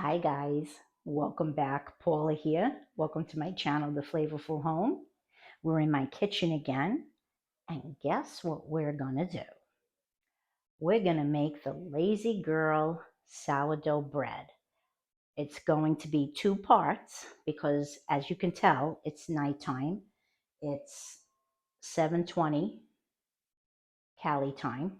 Hi guys, welcome back. Paula here. Welcome to my channel, The Flavorful Home. We're in my kitchen again, and guess what we're gonna do? We're gonna make the Lazy Girl sourdough bread. It's going to be two parts because, as you can tell, it's nighttime. It's 7:20 Cali time,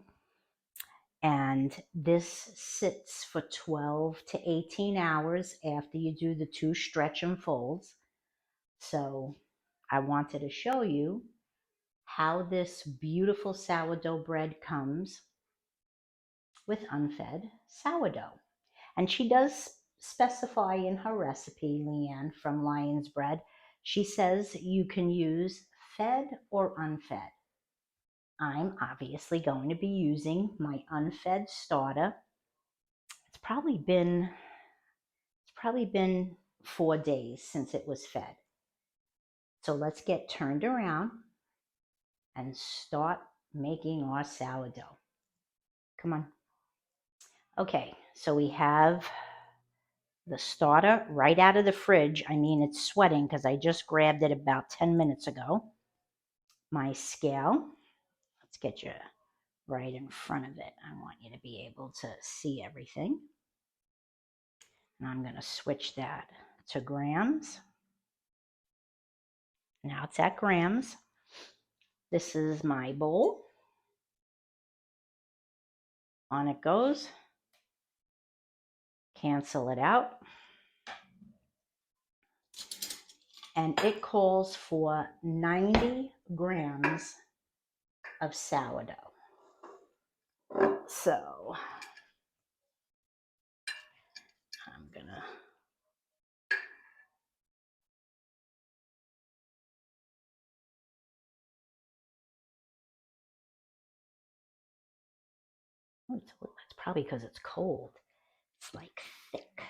and this sits for 12 to 18 hours after you do the two stretch and folds. So I wanted to show you how this beautiful sourdough bread comes with unfed sourdough. And she does specify in her recipe, Leanne from Lion's Bread, she says you can use fed or unfed. I'm obviously going to be using my unfed starter. It's probably been 4 days since it was fed. So let's get turned around and start making our sourdough. Come on. Okay, so we have the starter right out of the fridge. I mean, it's sweating because I just grabbed it about 10 minutes ago. My scale, let's get you right in front of it. I want you to be able to see everything. And I'm going to switch that to grams. Now it's at grams. This is my bowl. On it goes. Cancel it out. And it calls for 90 grams of sourdough. So I'm gonna it's probably because it's cold. It's like thick.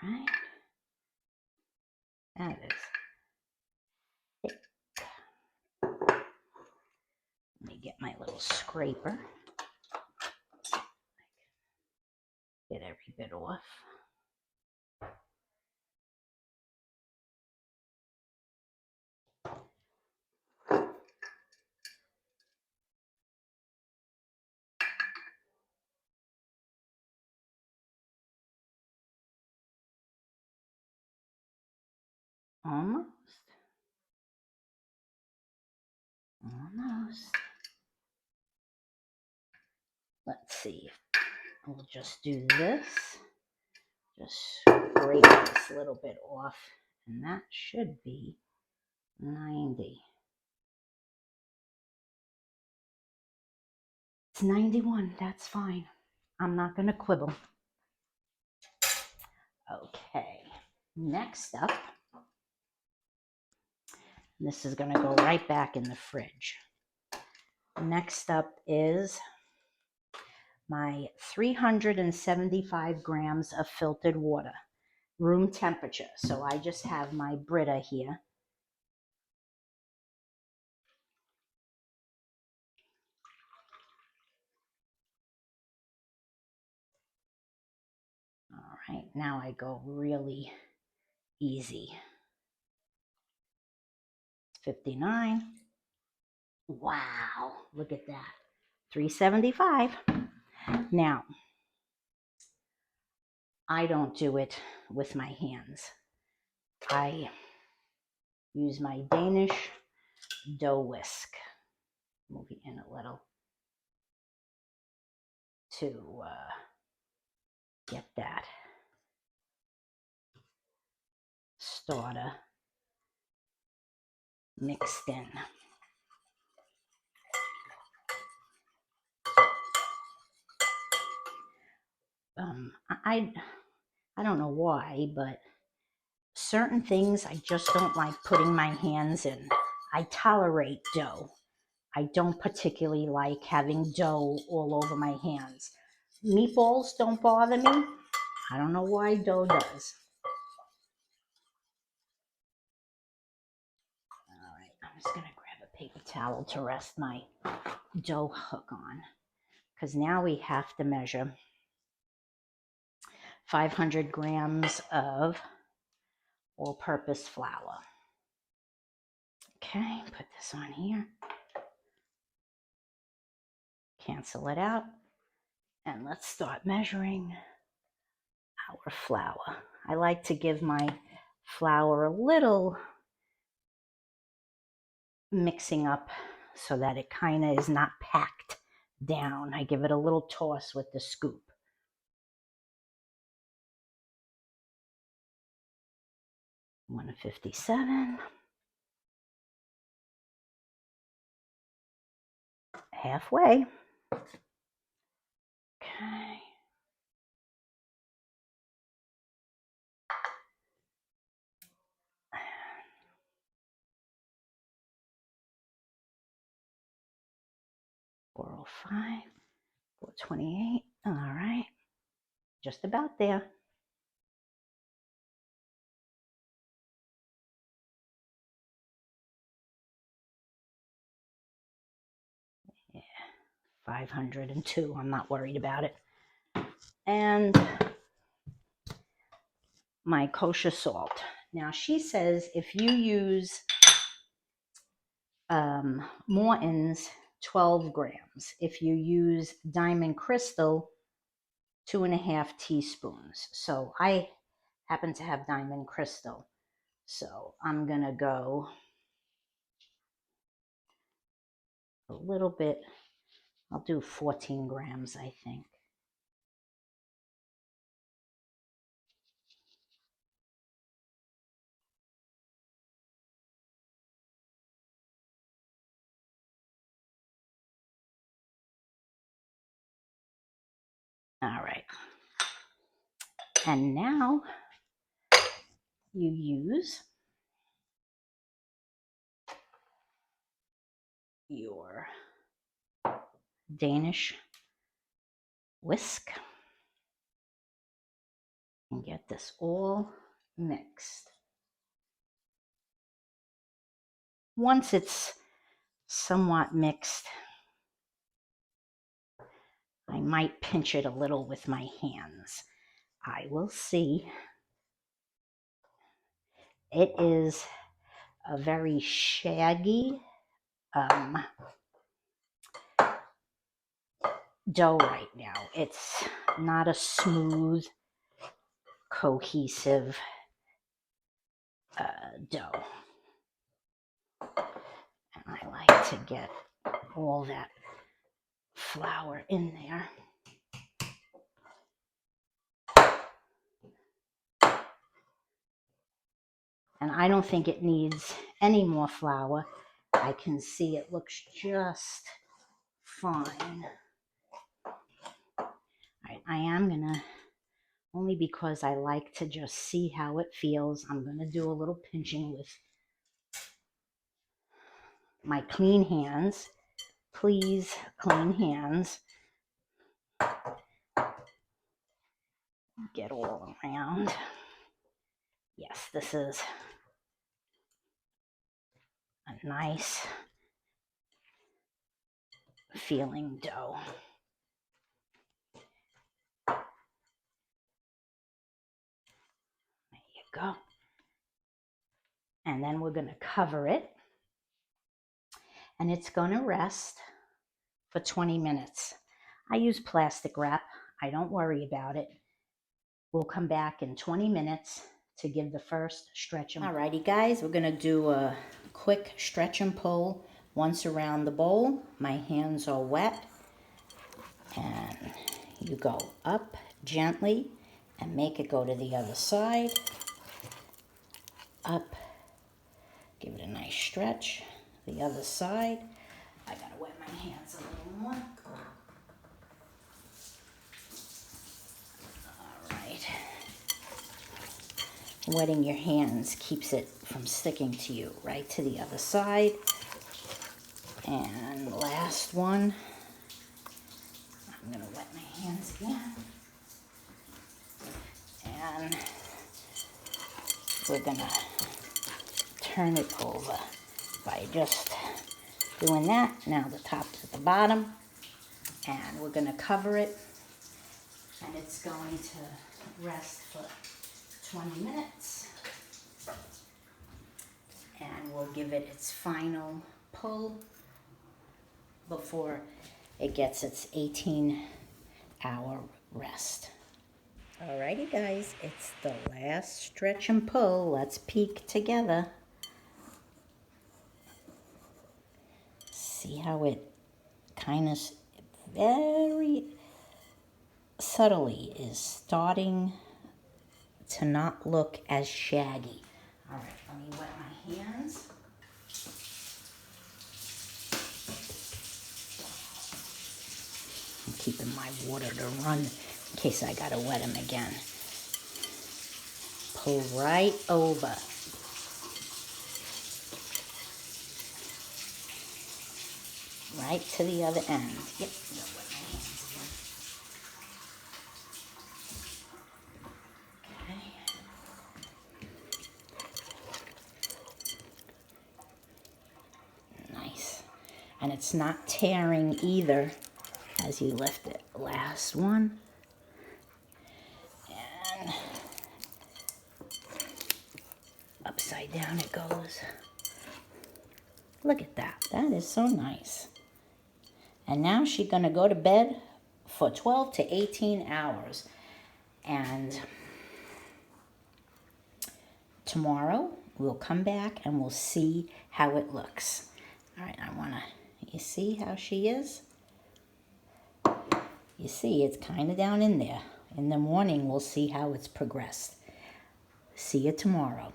All right. That is thick. Let me get my little scraper. Get every bit off. Almost. Almost. Let's see. We'll just do this. Just scrape this little bit off. And that should be 90. It's 91. That's fine. I'm not going to quibble. Okay. Next up, this is going to go right back in the fridge. Next up is my 375 grams of filtered water, room temperature. So I just have my Brita here. All right, now I go really easy. 59. Wow, look at that. 375. Now, I don't do it with my hands. I use my Danish dough whisk. Move it in a little to get that starter mixed in. I don't know why, but certain things I just don't like putting my hands in. I tolerate dough. I don't particularly like having dough all over my hands. Meatballs don't bother me. I don't know why dough does. just going to grab a paper towel to rest my dough hook on, because now we have to measure 500 grams of all-purpose flour. Okay, put this on here. Cancel it out. And let's start measuring our flour. I like to give my flour a little mixing up so that it kind of is not packed down. I give it a little toss with the scoop. $1.57. Halfway. Okay. $4.05, $4.28. All right. Just about there. Yeah, 502. I'm not worried about it. And my kosher salt. Now she says if you use Morton's, 12 grams. If you use Diamond Crystal, 2.5 teaspoons. So I happen to have Diamond Crystal. So I'm going to go a little bit. I'll do 14 grams, I think. All right. And now you use your Danish whisk and get this all mixed. Once it's somewhat mixed, I might pinch it a little with my hands. I will see. It is a very shaggy dough right now. It's not a smooth, cohesive dough. And I like to get all that flour in there. And I don't think it needs any more flour. I can see it looks just fine. I am gonna, only because I like to just see how it feels, I'm gonna do a little pinching with my clean hands. Please, clean hands. Get all around. Yes, this is a nice feeling dough. There you go. And then we're going to cover it. And it's going to rest for 20 minutes. I use plastic wrap. I don't worry about it. We'll come back in 20 minutes to give the first stretch and pull. Alrighty guys, we're going to do a quick stretch and pull once around the bowl. My hands are wet. And you go up gently and make it go to the other side. Up. Give it a nice stretch. The other side. I gotta wet my hands a little more. Alright. Wetting your hands keeps it from sticking to you. Right to the other side. And last one. I'm gonna wet my hands again. And we're gonna turn it over. by just doing that. Now the top to the bottom, and we're going to cover it, and it's going to rest for 20 minutes, and we'll give it its final pull before it gets its 18-hour rest. Alrighty guys, it's the last stretch and pull. Let's peek together. See how it kind of very subtly is starting to not look as shaggy. All right, let me wet my hands. I'm keeping my water to run in case I gotta wet them again. Pull right over. Right to the other end. Yep, gotta wet my hands again. Okay. Nice. And it's not tearing either as you lift it. Last one. And upside down it goes. Look at that. That is so nice. And now she's going to go to bed for 12 to 18 hours. And tomorrow we'll come back and we'll see how it looks. All right, I want to, you see how she is? You see, it's kind of down in there. In the morning, we'll see how it's progressed. See you tomorrow.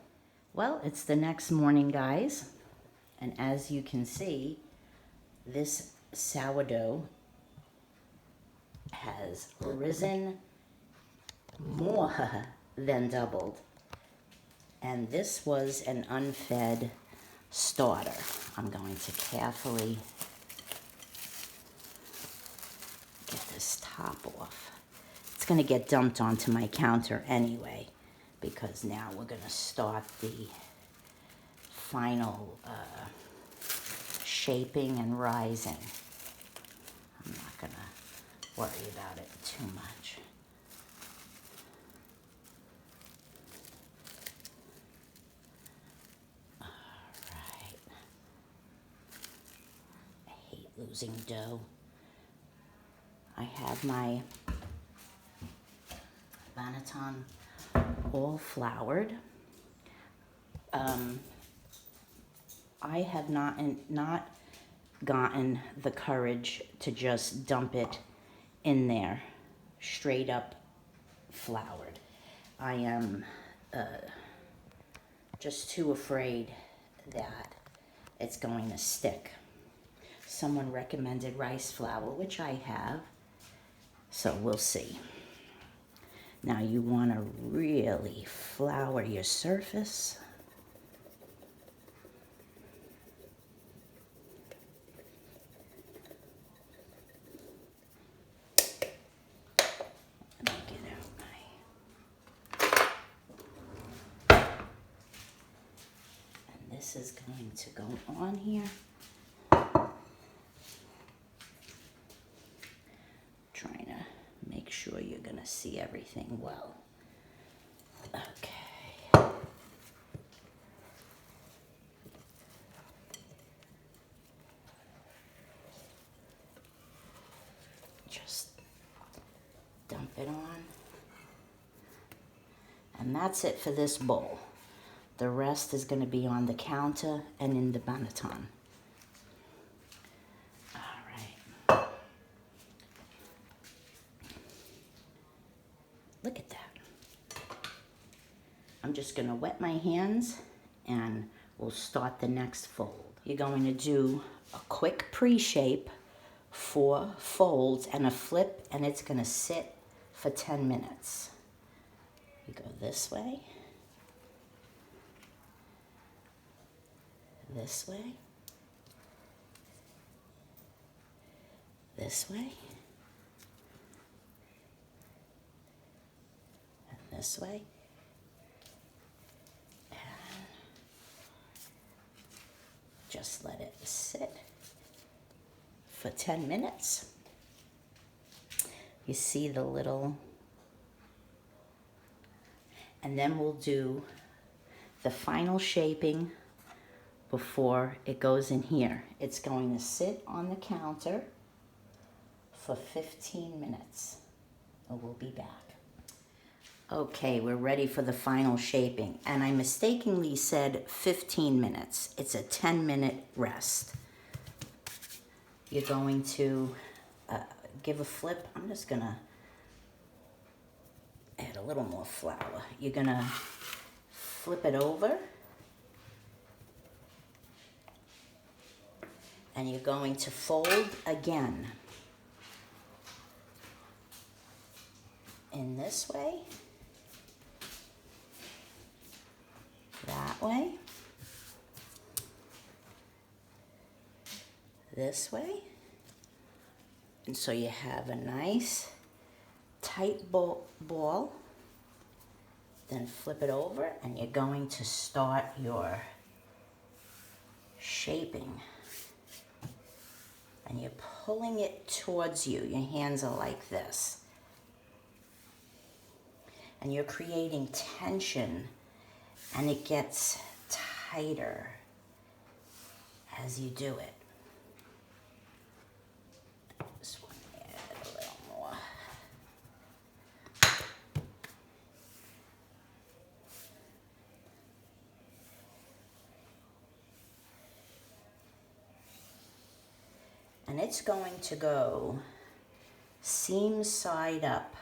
Well, it's the next morning, guys. And as you can see, this sourdough has risen more than doubled. And this was an unfed starter. I'm going to carefully get this top off. It's going to get dumped onto my counter anyway, because now we're going to start the final shaping and rising. I'm not going to worry about it too much. All right. I hate losing dough. I have my banneton all floured. I have not gotten the courage to just dump it in there, straight up floured. I am just too afraid that it's going to stick. Someone recommended rice flour, which I have, so we'll see. Now you want to really flour your surface. Let me get out my... And this is going to go on here. Trying to make sure you're going to see everything well. Okay. Just dump it on. And that's it for this bowl. The rest is going to be on the counter and in the banneton. Look at that. I'm just going to wet my hands and we'll start the next fold. You're going to do a quick pre-shape, 4 folds and a flip, and it's going to sit for 10 minutes. You go this way, this way, this way, this way, and just let it sit for 10 minutes. You see the little, and then we'll do the final shaping before it goes in here. It's going to sit on the counter for 15 minutes. And we'll be back. Okay, we're ready for the final shaping. And I mistakenly said 15 minutes. It's a 10-minute rest. You're going to give a flip. I'm just gonna add a little more flour. You're gonna flip it over. And you're going to fold again. In this way. That way. This way. And so you have a nice tight ball. Then flip it over and you're going to start your shaping. And you're pulling it towards you. Your hands are like this. And you're creating tension, and it gets tighter as you do it. This one, add a little more. And it's going to go seam side up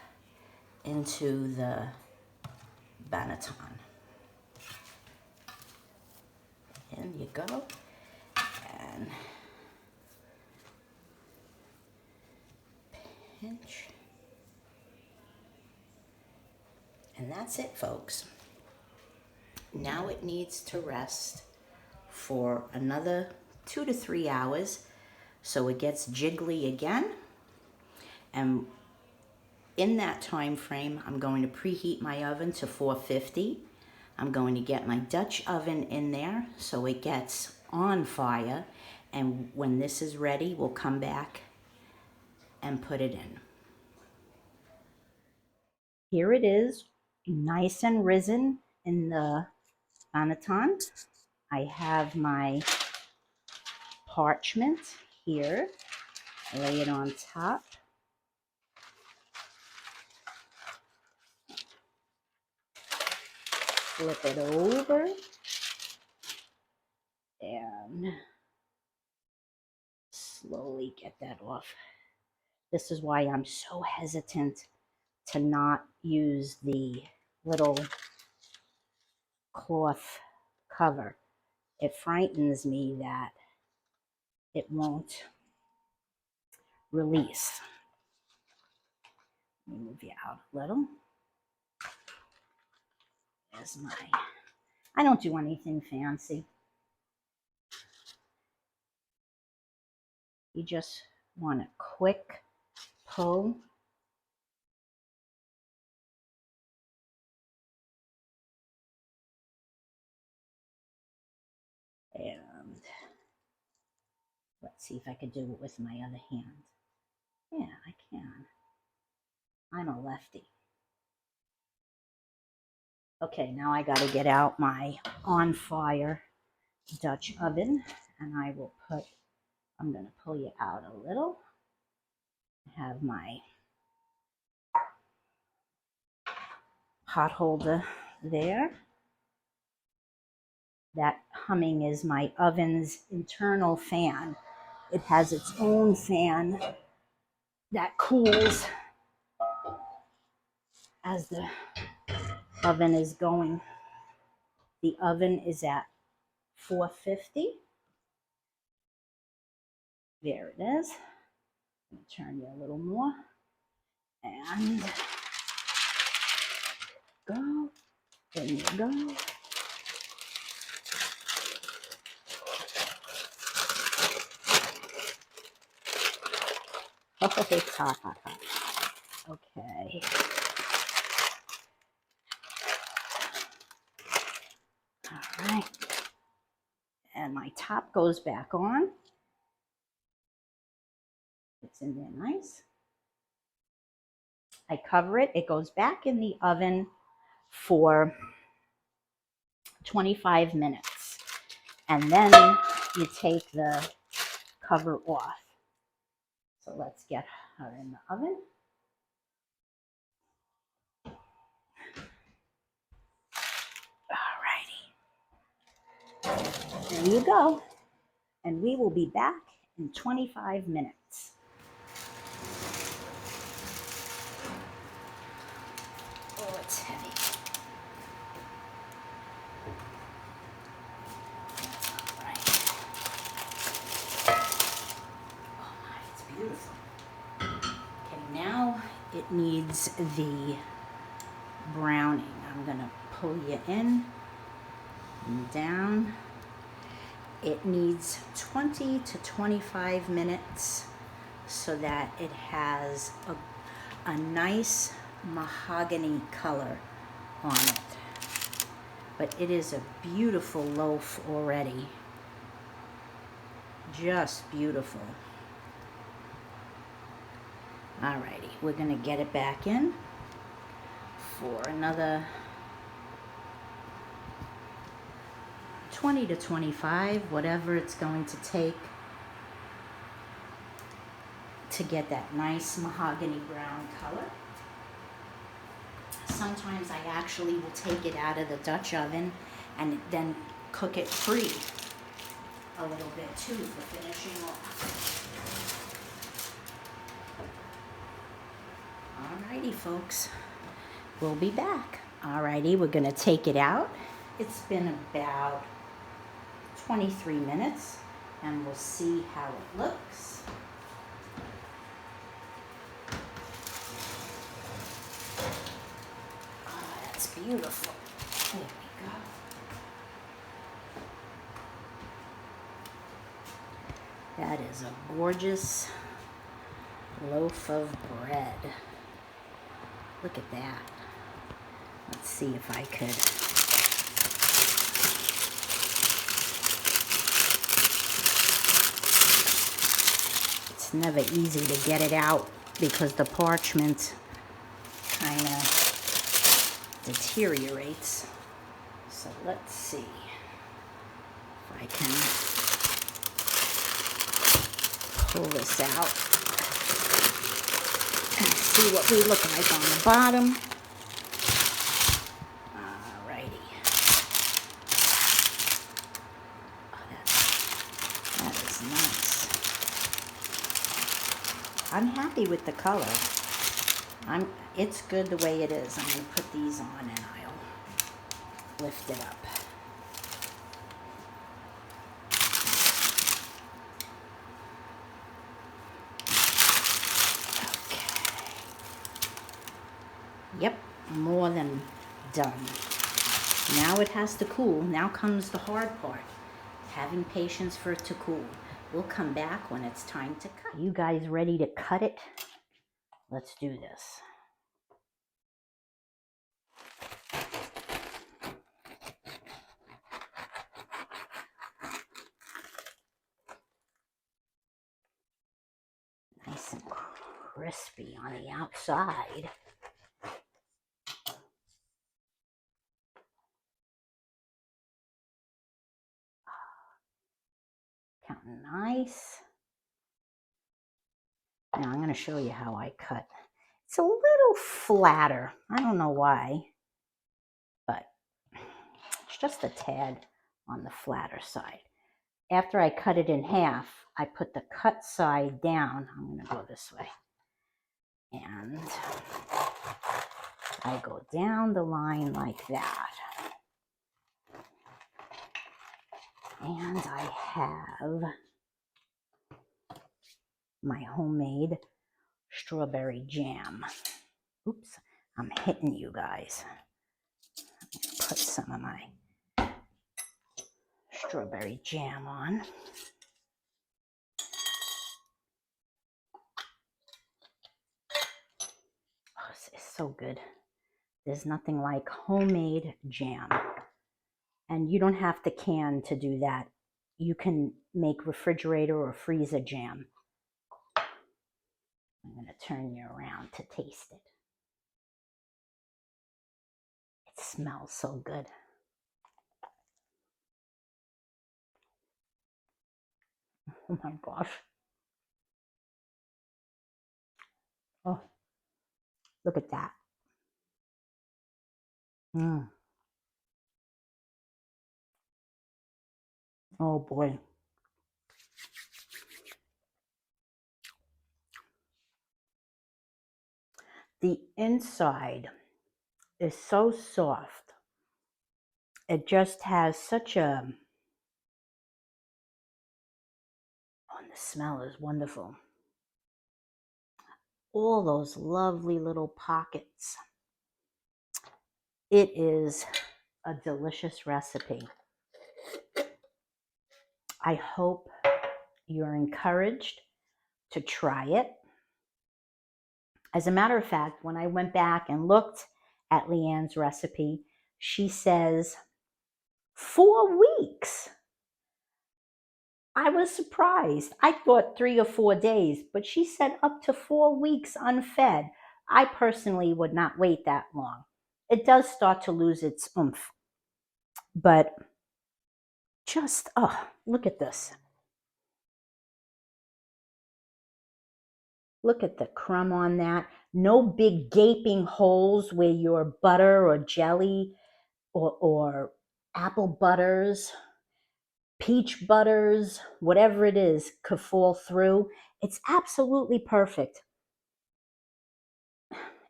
into the banneton. In you go, and pinch. And that's it, folks. Now it needs to rest for another 2 to 3 hours so it gets jiggly again. And in that time frame, I'm going to preheat my oven to 450. I'm going to get my Dutch oven in there so it gets on fire. And when this is ready, we'll come back and put it in. Here it is, nice and risen in the banneton. I have my parchment here. Lay it on top. Flip it over and slowly get that off. This is why I'm so hesitant to not use the little cloth cover. It frightens me that it won't release. Let me move you out a little. There's my, I don't do anything fancy. You just want a quick pull. And let's see if I could do it with my other hand. Yeah, I can. I'm a lefty. Okay, now I got to get out my on fire Dutch oven, and I will put, I'm going to pull you out a little. I have my hot holder there. That humming is my oven's internal fan. It has its own fan that cools as the oven is going. The oven is at 450. There it is. I'm going to turn you a little more. And go. There you go. Oh, it's hot, hot, hot. Okay. All right. And And my top goes back on. It's in there nice. I cover it. It goes back in the oven for 25 minutes. And then you take the cover off. So let's get her in the oven. Alrighty. There you go. And we will be back in 25 minutes. Oh, it's heavy. All right. Oh my, it's beautiful. Okay, now it needs the browning. I'm gonna pull you in and down. It needs 20 to 25 minutes so that it has a nice mahogany color on it. But it is a beautiful loaf already. Just beautiful. Alrighty, we're gonna get it back in for another 20 to 25, whatever it's going to take to get that nice mahogany brown color. Sometimes I actually will take it out of the Dutch oven and then cook it free a little bit too for finishing off. Alrighty, folks, we'll be back. Alrighty, we're gonna take it out. It's been about 23 minutes and we'll see how it looks. Oh, that's beautiful. There we go. That is a gorgeous loaf of bread. Look at that. Let's see if I could. It's never easy to get it out because the parchment kind of deteriorates. So let's see if I can pull this out and see what we look like on the bottom. Alrighty. Oh, that is nice. I'm happy with the color. It's good the way it is. I'm going to put these on and I'll lift it up. Yep, more than done. Now it has to cool. Now comes the hard part, having patience for it to cool. We'll come back when it's time to cut. You guys ready to cut it? Let's do this. Nice and crispy on the outside. Counting nice. Now I'm going to show you how I cut. It's a little flatter. I don't know why, but it's just a tad on the flatter side. After I cut it in half, I put the cut side down. I'm going to go this way. And I go down the line like that. And I have my homemade strawberry jam. Oops, I'm hitting you guys. Put some of my strawberry jam on. Oh, this is so good. There's nothing like homemade jam. And you don't have to can to do that. you can make refrigerator or freezer jam. I'm going to turn you around to taste it. It smells so good. Oh my gosh. Oh, look at that. Mm. Oh boy. The inside is so soft. It just has such a, oh, and the smell is wonderful. All those lovely little pockets. It is a delicious recipe. I hope you're encouraged to try it. As a matter of fact, when I went back and looked at Leanne's recipe, she says 4 weeks. I was surprised. I thought 3 or 4 days, but she said up to 4 weeks unfed. I personally would not wait that long. It does start to lose its oomph. But just, oh, look at this. Look at the crumb on that. No big gaping holes where your butter or jelly or apple butters, peach butters, whatever it is, could fall through. It's absolutely perfect.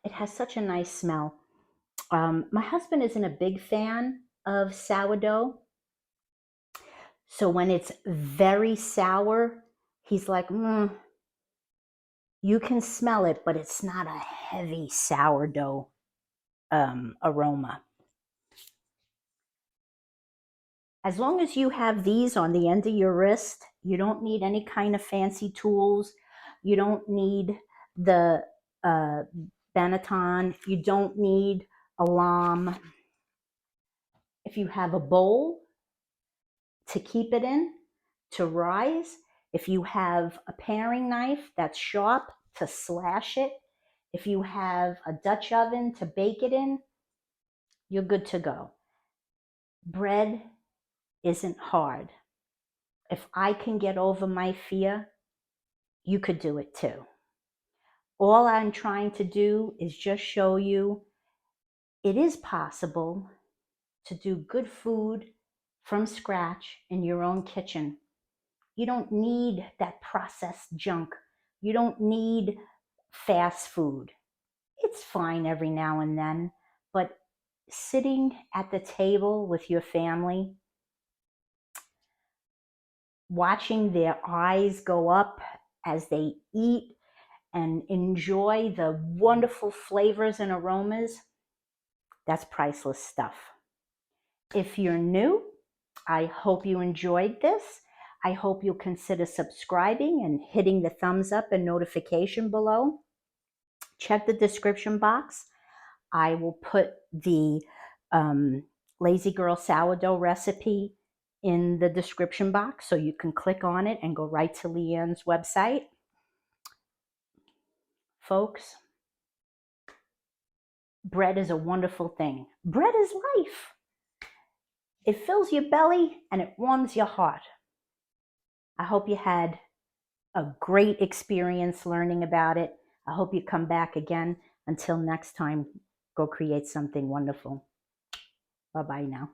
It has such a nice smell. My husband isn't a big fan of sourdough. So when it's very sour, he's like, you can smell it, but it's not a heavy sourdough aroma. As long as you have these on the end of your wrist, you don't need any kind of fancy tools. You don't need the Benetton. You don't need a lamb. If you have a bowl to keep it in, to rise, if you have a paring knife that's sharp to slash it, if you have a Dutch oven to bake it in, you're good to go. Bread isn't hard. If I can get over my fear, you could do it too. All I'm trying to do is just show you it is possible to do good food from scratch in your own kitchen. You don't need that processed junk. You don't need fast food. It's fine every now and then, but sitting at the table with your family, watching their eyes go up as they eat and enjoy the wonderful flavors and aromas, that's priceless stuff. If you're new, I hope you enjoyed this. I hope you'll consider subscribing and hitting the thumbs up and notification below. Check the description box. I will put the Lazy Girl sourdough recipe in the description box so you can click on it and go right to Leanne's website. Folks, bread is a wonderful thing. Bread is life. It fills your belly and it warms your heart. I hope you had a great experience learning about it. I hope you come back again. Until next time, go create something wonderful. Bye-bye now.